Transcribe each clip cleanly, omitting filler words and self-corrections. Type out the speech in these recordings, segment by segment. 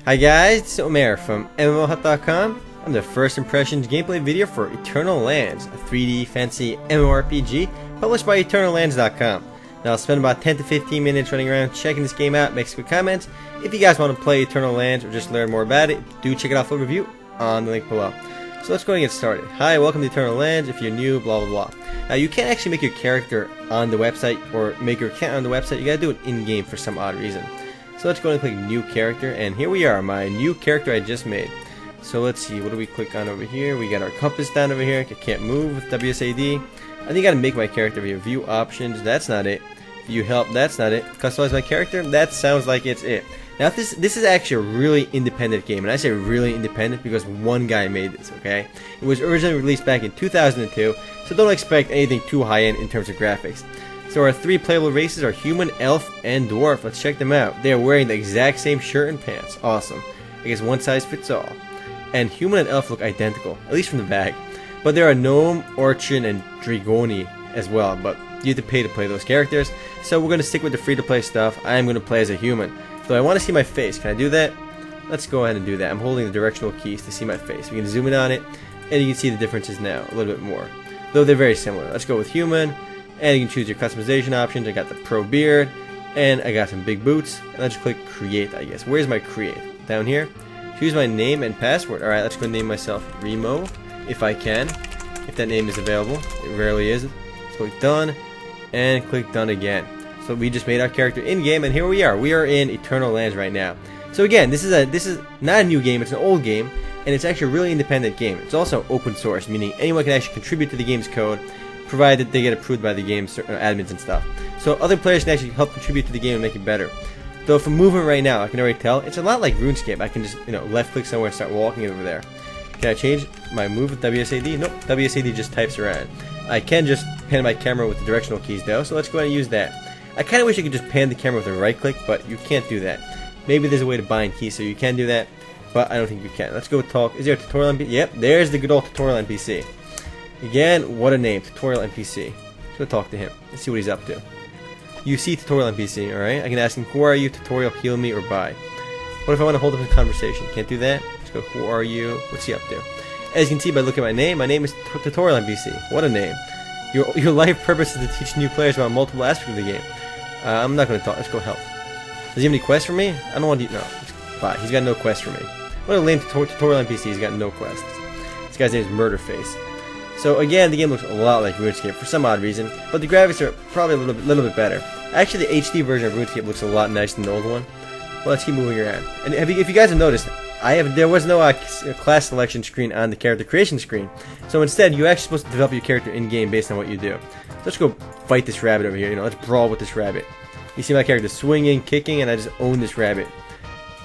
Hi guys, it's Omer from MMOHut.com. I'm the first impressions gameplay video for Eternal Lands, a 3D fancy MMORPG published by EternalLands.com. Now I'll spend about 10 to 15 minutes running around checking this game out, make some quick comments. If you guys want to play Eternal Lands or just learn more about it, do check it out for a review on the link below. So let's go and get started. Hi, welcome to Eternal Lands. If you're new, blah blah blah. Now you can't actually make your character on the website or make your account on the website. You gotta do it in-game for some odd reason. So let's go and click new character, and here we are, my new character I just made. So let's see, what do we click on over here? We got our compass down over here. I can't move with WSAD. I think I gotta make my character over here. View options, that's not it. View help, that's not it. Customize my character, that sounds like it's it. Now this is actually a really independent game, and I say really independent because one guy made this, okay? It was originally released back in 2002, so don't expect anything too high-end in terms of graphics. So our three playable races are human, elf, and dwarf. Let's check them out. They are wearing the exact same shirt and pants. Awesome. I guess one size fits all. And human and elf look identical, at least from the back. But there are gnome, urchin, and dragoni as well, but you have to pay to play those characters. So we're going to stick with the free-to-play stuff. I am going to play as a human. So I want to see my face. Can I do that? Let's go ahead and do that. I'm holding the directional keys to see my face. We can zoom in on it, and you can see the differences now a little bit more. Though they're very similar. Let's go with human. And you can choose your customization options. I got the pro beard, and I got some big boots. And let's click create, I guess. Where's my create? Down here. Choose my name and password. Alright, let's go name myself Remo, if I can. If that name is available. It rarely is. Let's click done, and click done again. So we just made our character in-game, and here we are. We are in Eternal Lands right now. So again, this is not a new game, it's an old game, and it's actually a really independent game. It's also open source, meaning anyone can actually contribute to the game's code, provided they get approved by the game's admins and stuff. So other players can actually help contribute to the game and make it better. Though for movement right now, I can already tell, it's a lot like RuneScape. I can just, left click somewhere and start walking over there. Can I change my move with WSAD? Nope, WSAD just types around. I can just pan my camera with the directional keys though, so let's go ahead and use that. I kind of wish I could just pan the camera with a right click, but you can't do that. Maybe there's a way to bind keys so you can do that, but I don't think you can. Let's go with talk. Is there a tutorial NPC? Yep, there's the good old tutorial NPC. Again, what a name, tutorial NPC. Let's go talk to him. Let's see what he's up to. You see tutorial NPC, alright? I can ask him, who are you, tutorial, heal me, or buy. What if I want to hold up a conversation? Can't do that? Let's go, who are you? What's he up to? As you can see by looking at my name is tutorial NPC. What a name. Your life purpose is to teach new players about multiple aspects of the game. I'm not going to talk. Let's go help. Does he have any quests for me? I don't want to. No. Bye. He's got no quest for me. What a lame tutorial NPC. He's got no quests. This guy's name is Murderface. So again, the game looks a lot like RuneScape for some odd reason, but the graphics are probably a little bit better. Actually, the HD version of RuneScape looks a lot nicer than the old one. Well, let's keep moving around. And if you guys have noticed, there was no class selection screen on the character creation screen. So instead, you're actually supposed to develop your character in game based on what you do. So let's go fight this rabbit over here. Let's brawl with this rabbit. You see my character swinging, kicking, and I just own this rabbit.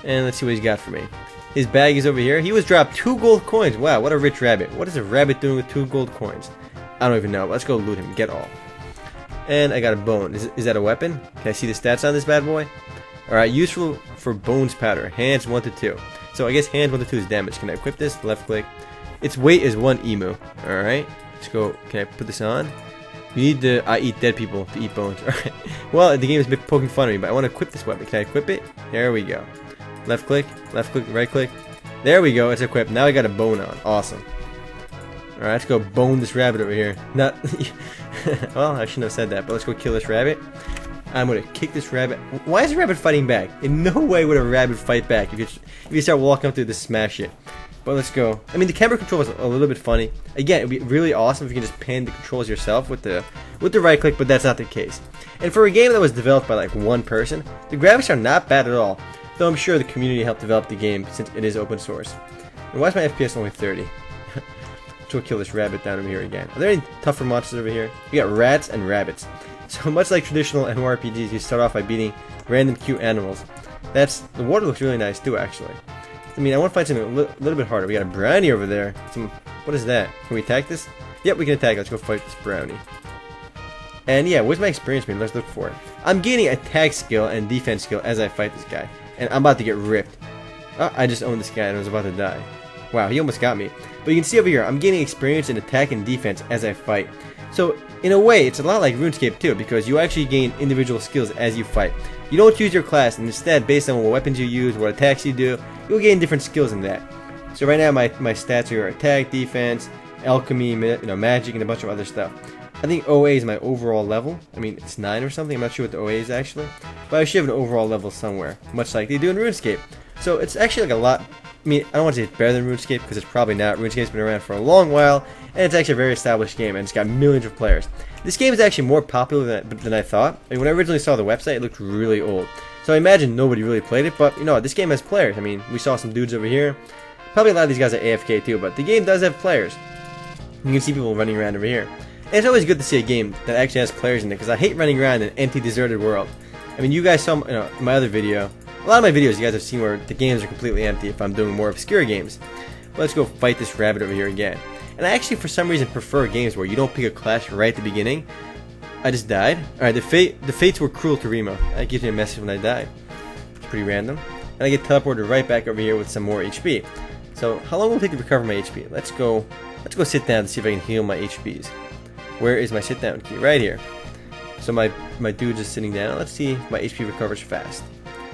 And let's see what he's got for me. His bag is over here. He was dropped 2 gold coins. Wow, what a rich rabbit. What is a rabbit doing with 2 gold coins? I don't even know. Let's go loot him. Get all. And I got a bone. Is that a weapon? Can I see the stats on this bad boy? Alright, useful for bones powder. Hands 1 to 2. So I guess hands 1 to 2 is damage. Can I equip this? Left click. Its weight is 1 emu. Alright. Let's go. Can I put this on? You need to eat dead people to eat bones. Alright. Well, the game is poking fun at me, but I want to equip this weapon. Can I equip it? There we go. Left click, right click. There we go, it's equipped. Now I got a bone on. Awesome. Alright, let's go bone this rabbit over here. Not well, I shouldn't have said that, but let's go kill this rabbit. I'm gonna kick this rabbit. Why is the rabbit fighting back? In no way would a rabbit fight back if you start walking up to to smash it. But let's go. I mean, the camera control is a little bit funny. Again, it'd be really awesome if you can just pan the controls yourself with the right click, but that's not the case. And for a game that was developed by like one person, the graphics are not bad at all. Though I'm sure the community helped develop the game since it is open source. And why is my FPS only 30? Let's go kill this rabbit down over here again. Are there any tougher monsters over here? We got rats and rabbits. So much like traditional MMORPGs, you start off by beating random cute animals. The water looks really nice too, actually. I mean, I want to find something a little bit harder. We got a brownie over there. What is that? Can we attack this? Yep, we can attack it. Let's go fight this brownie. And yeah, where's my experience meter? Let's look for it. I'm gaining attack skill and defense skill as I fight this guy. And I'm about to get ripped. Oh, I just owned this guy and I was about to die. Wow, he almost got me. But you can see over here, I'm gaining experience in attack and defense as I fight. So, in a way, it's a lot like RuneScape too, because you actually gain individual skills as you fight. You don't choose your class, and instead, based on what weapons you use, what attacks you do, you'll gain different skills in that. So right now my stats are attack, defense, alchemy, magic, and a bunch of other stuff. I think OA is my overall level. I mean, it's 9 or something. I'm not sure what the OA is actually, but I should have an overall level somewhere, much like they do in RuneScape. So it's actually like a lot. I mean, I don't want to say it's better than RuneScape because it's probably not. RuneScape's been around for a long while, and it's actually a very established game, and it's got millions of players. This game is actually more popular than I thought. I mean, when I originally saw the website, it looked really old. So I imagine nobody really played it, but this game has players. I mean, we saw some dudes over here. Probably a lot of these guys are AFK too, but the game does have players. You can see people running around over here. And it's always good to see a game that actually has players in it, because I hate running around in an empty, deserted world. I mean, you guys saw in my other video, a lot of my videos you guys have seen where the games are completely empty if I'm doing more obscure games. But let's go fight this rabbit over here again. And I actually, for some reason, prefer games where you don't pick a class right at the beginning. I just died. Alright, the fates were cruel to Remo. That gives me a message when I die. It's pretty random. And I get teleported right back over here with some more HP. So, how long will it take to recover my HP? Let's go sit down to see if I can heal my HPs. Where is my sit down key? Right here. So my dude's just sitting down. Let's see if my HP recovers fast.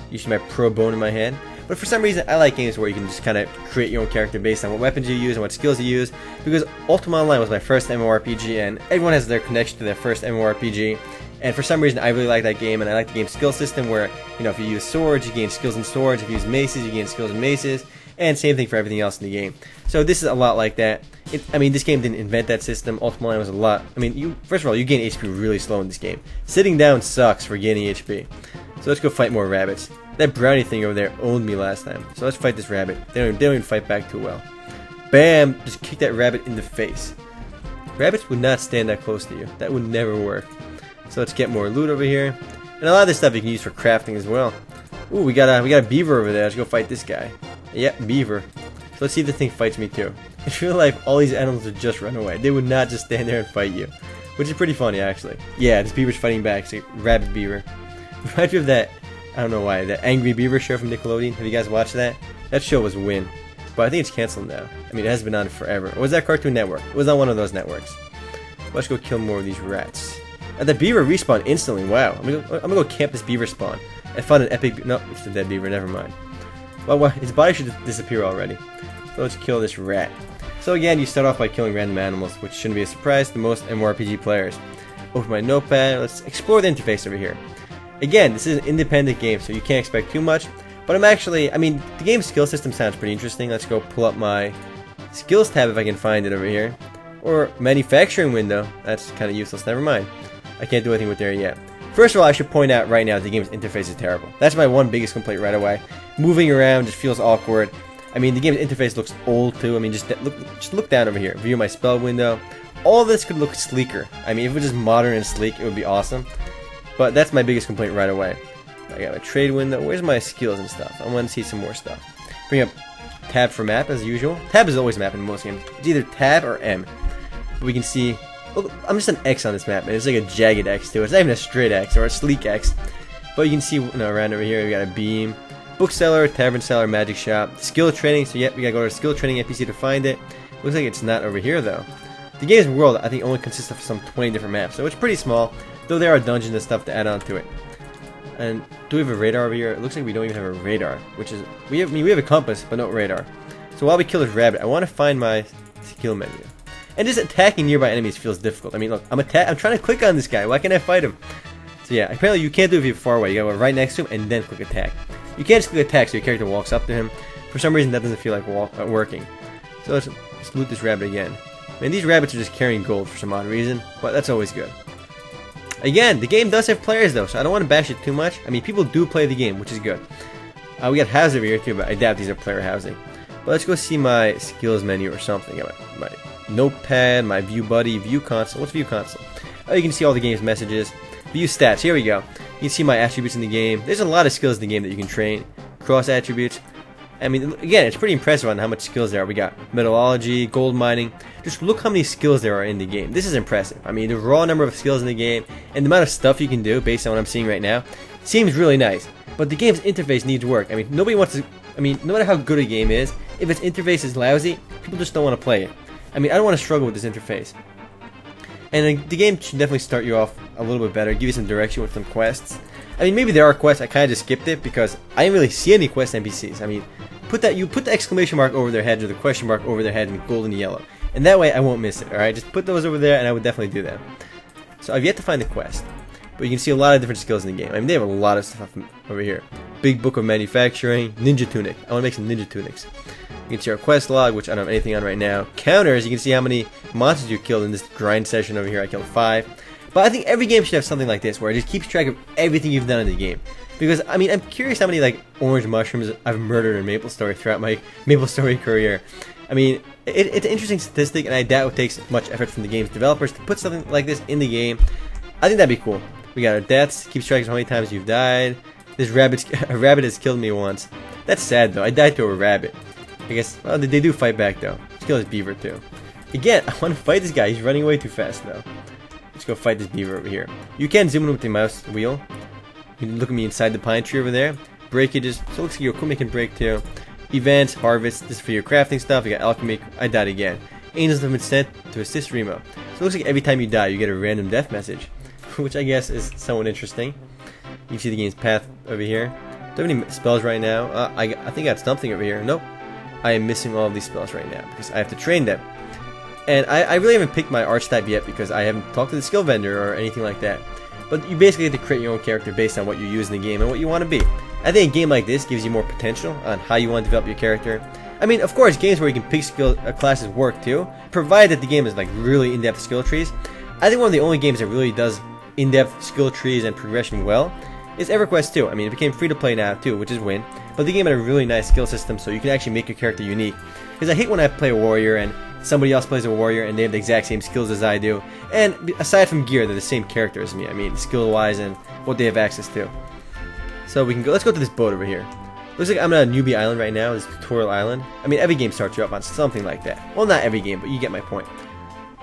Using my pro bone in my hand. But for some reason, I like games where you can just kind of create your own character based on what weapons you use and what skills you use. Because Ultima Online was my first MMORPG, and everyone has their connection to their first MMORPG. And for some reason, I really like that game, and I like the game's skill system where, if you use swords, you gain skills in swords. If you use maces, you gain skills in maces. And same thing for everything else in the game. So this is a lot like that. This game didn't invent that system. Ultima Online was a lot. First of all, you gain HP really slow in this game. Sitting down sucks for gaining HP. So let's go fight more rabbits. That brownie thing over there owned me last time. So let's fight this rabbit. They don't even fight back too well. Bam! Just kick that rabbit in the face. Rabbits would not stand that close to you. That would never work. So let's get more loot over here. And a lot of this stuff you can use for crafting as well. Ooh, we got a beaver over there. Let's go fight this guy. Yep, beaver. So let's see if this thing fights me too. In real life, all these animals would just run away. They would not just stand there and fight you. Which is pretty funny, actually. Yeah, this beaver's fighting back. It's a rabbit beaver. Reminds me of that, I don't know why, that Angry Beaver show from Nickelodeon. Have you guys watched that? That show was Win. But I think it's canceled now. It has been on forever. Or was that Cartoon Network? It was on one of those networks. Let's go kill more of these rats. The beaver respawned instantly. Wow. I'm gonna go camp this beaver spawn. I found an epic... No, it's the dead beaver. Never mind. Well, his body should disappear already. So let's kill this rat. So again, you start off by killing random animals, which shouldn't be a surprise to most MMORPG players. Open my notepad. Let's explore the interface over here. Again, this is an independent game, so you can't expect too much. But the game's skill system sounds pretty interesting. Let's go pull up my skills tab if I can find it over here. Or manufacturing window. That's kind of useless. Never mind. I can't do anything with there yet. First of all, I should point out right now the game's interface is terrible. That's my one biggest complaint right away. Moving around just feels awkward. The game's interface looks old too. Just look down over here. View my spell window. All this could look sleeker. If it was just modern and sleek, it would be awesome. But that's my biggest complaint right away. I got a trade window. Where's my skills and stuff? I want to see some more stuff. Bring up tab for map as usual. Tab is always map in most games. It's either tab or M. But we can see... Look, I'm just an X on this map, and it's like a jagged X too. It's not even a straight X or a sleek X. But you can see around over here we got a beam. Bookseller, tavern seller, magic shop, skill training. So yep, we gotta go to skill training NPC to find it. Looks like it's not over here though. The game's world I think only consists of some 20 different maps, so it's pretty small. Though there are dungeons and stuff to add on to it. And do we have a radar over here? It looks like we don't even have a radar, which is we have a compass but no radar. So while we kill this rabbit, I want to find my skill menu. And just attacking nearby enemies feels difficult. Look, I'm trying to click on this guy. Why can't I fight him? So yeah, apparently you can't do it if you're far away. You gotta go right next to him and then click attack. You can't just click attack so your character walks up to him. For some reason that doesn't feel like working. So let's loot this rabbit again. These rabbits are just carrying gold for some odd reason, but that's always good. Again, the game does have players though, so I don't want to bash it too much. People do play the game, which is good. We got houses over here too, but I doubt these are player housing. But let's go see my skills menu or something. I got my notepad, my view buddy, view console. What's view console? Oh, you can see all the game's messages. View stats. Here we go. You can see my attributes in the game. There's a lot of skills in the game that you can train. Cross attributes. Again, it's pretty impressive on how much skills there are. We got metallurgy, gold mining. Just look how many skills there are in the game. This is impressive. The raw number of skills in the game and the amount of stuff you can do based on what I'm seeing right now seems really nice. But the game's interface needs work. Nobody wants to... no matter how good a game is, if its interface is lousy, people just don't want to play it. I don't want to struggle with this interface. And the game should definitely start you off a little bit better, give you some direction with some quests. Maybe there are quests, I kind of just skipped it because I didn't really see any quest NPCs. put the exclamation mark over their head or the question mark over their head in gold and yellow, and that way I won't miss it. All right, just put those over there, and I would definitely do that. So I've yet to find the quest, but you can see a lot of different skills in the game. I mean, they have a lot of stuff over here. Big Book of Manufacturing, Ninja Tunic. I want to make some ninja tunics. You can see our quest log, which I don't have anything on right now. Counters, you can see how many monsters you killed in this grind session over here. I killed 5. But I think every game should have something like this, where it just keeps track of everything you've done in the game. Because, I mean, I'm curious how many, like, orange mushrooms I've murdered in MapleStory throughout my MapleStory career. I mean, it's an interesting statistic, and I doubt it takes much effort from the game's developers to put something like this in the game. I think that'd be cool. We got our deaths, keeps track of how many times you've died. This a rabbit has killed me once. That's sad, though. I died to a rabbit. I guess, well, they do fight back, though. Let's kill this beaver, too. Again, I want to fight this guy. He's running way too fast, though. Let's go fight this beaver over here. You can zoom in with the mouse wheel. You can look at me inside the pine tree over there. Breakages. So it looks like your equipment can break, too. Events, harvest. This is for your crafting stuff. You got alchemy. I died again. Angels have been sent to assist Remo. So it looks like every time you die, you get a random death message, which I guess is somewhat interesting. You can see the game's path over here. Do I have any spells right now? I think I got something over here. Nope. I am missing all of these spells right now because I have to train them. And I really haven't picked my arch type yet because I haven't talked to the skill vendor or anything like that. But you basically have to create your own character based on what you use in the game and what you want to be. I think a game like this gives you more potential on how you want to develop your character. I mean, of course, games where you can pick skill classes work too, provided that the game is like really in-depth skill trees. I think one of the only games that really does in-depth skill trees and progression well is EverQuest 2. I mean, it became free to play now too, which is a win. But the game had a really nice skill system, so you can actually make your character unique. Because I hate when I play a warrior and somebody else plays a warrior and they have the exact same skills as I do. And aside from gear, they're the same character as me. I mean, skill-wise and what they have access to. So we can go. Let's go to this boat over here. Looks like I'm on a newbie island right now. This tutorial island. I mean, every game starts you up on something like that. Well, not every game, but you get my point.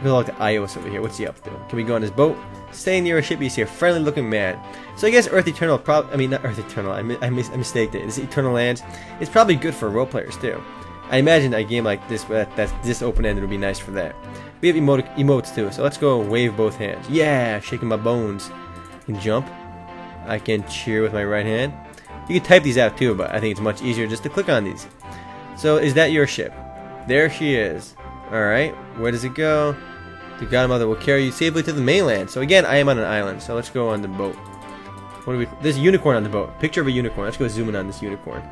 We'll look at Ios over here. What's he up to? Can we go on his boat? Staying near a ship, you see a friendly-looking man. So I guess Earth Eternal, I mean, not Earth Eternal. I mistaked it. This Eternal Lands is probably good for role players too. I imagine a game like this that's this open-ended would be nice for that. We have emotes too, so let's go wave both hands. Yeah, shaking my bones. I can jump. I can cheer with my right hand. You can type these out too, but I think it's much easier just to click on these. So is that your ship? There she is. Alright, where does it go? The Godmother will carry you safely to the mainland. So again, I am on an island, so let's go on the boat. What do we? There's a unicorn on the boat. Picture of a unicorn. Let's go zoom in on this unicorn.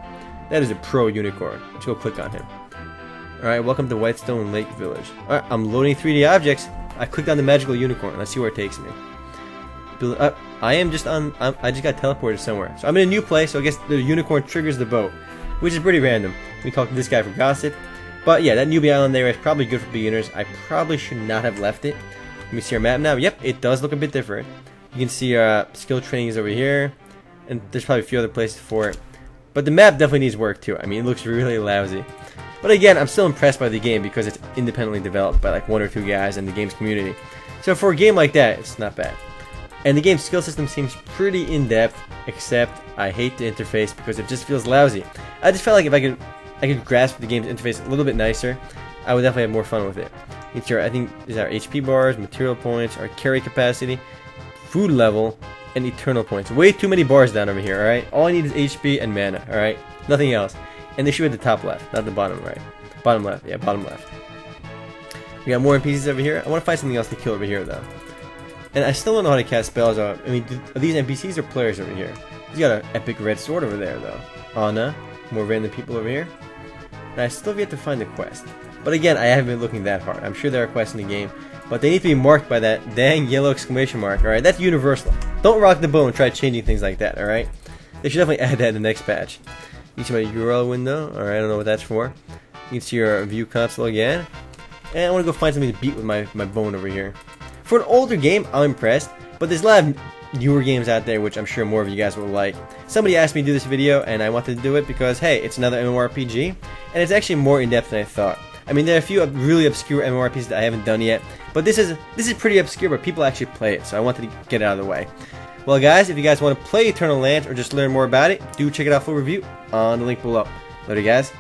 That is a pro unicorn. Let's go click on him. Alright, welcome to Whitestone Lake Village. Alright, I'm loading 3D objects. I clicked on the magical unicorn. Let's see where it takes me. I am just on. I just got teleported somewhere. So I'm in a new place, so I guess the unicorn triggers the boat, which is pretty random. We talked to this guy for gossip. But yeah, that newbie island there is probably good for beginners. I probably should not have left it. Let me see our map now. Yep, it does look a bit different. You can see our skill training is over here. And there's probably a few other places for it. But the map definitely needs work too. I mean, it looks really lousy. But again, I'm still impressed by the game because it's independently developed by like 1 or 2 guys in the game's community. So for a game like that, it's not bad. And the game's skill system seems pretty in-depth, except I hate the interface because it just feels lousy. I just felt like if I could grasp the game's interface a little bit nicer, I would definitely have more fun with it. It's your, I think these are HP bars, material points, our carry capacity, food level, and eternal points. Way too many bars down over here, alright? All I need is HP and mana, alright? Nothing else. And they should be at the top left, not the bottom right. Bottom left, yeah, bottom left. We got more NPCs over here. I want to find something else to kill over here, though. And I still don't know how to cast spells. I mean, are these NPCs or players over here? He's got an epic red sword over there, though. Anna, more random people over here. And I still have yet to find the quest. But again, I haven't been looking that hard. I'm sure there are quests in the game, but they need to be marked by that dang yellow exclamation mark, alright? That's universal. Don't rock the boat and try changing things like that, alright? They should definitely add that in the next patch. You see my URL window, alright, I don't know what that's for. You can see your view console again. And I want to go find something to beat with my bone over here. For an older game, I'm impressed, but there's a lot of newer games out there which I'm sure more of you guys will like. Somebody asked me to do this video, and I wanted to do it because, hey, it's another MMORPG, and it's actually more in-depth than I thought. I mean, there are a few really obscure MMORPGs that I haven't done yet, but this is pretty obscure, but people actually play it, so I wanted to get it out of the way. Well, guys, if you guys want to play Eternal Lands or just learn more about it, do check it out full review on the link below. Later, guys.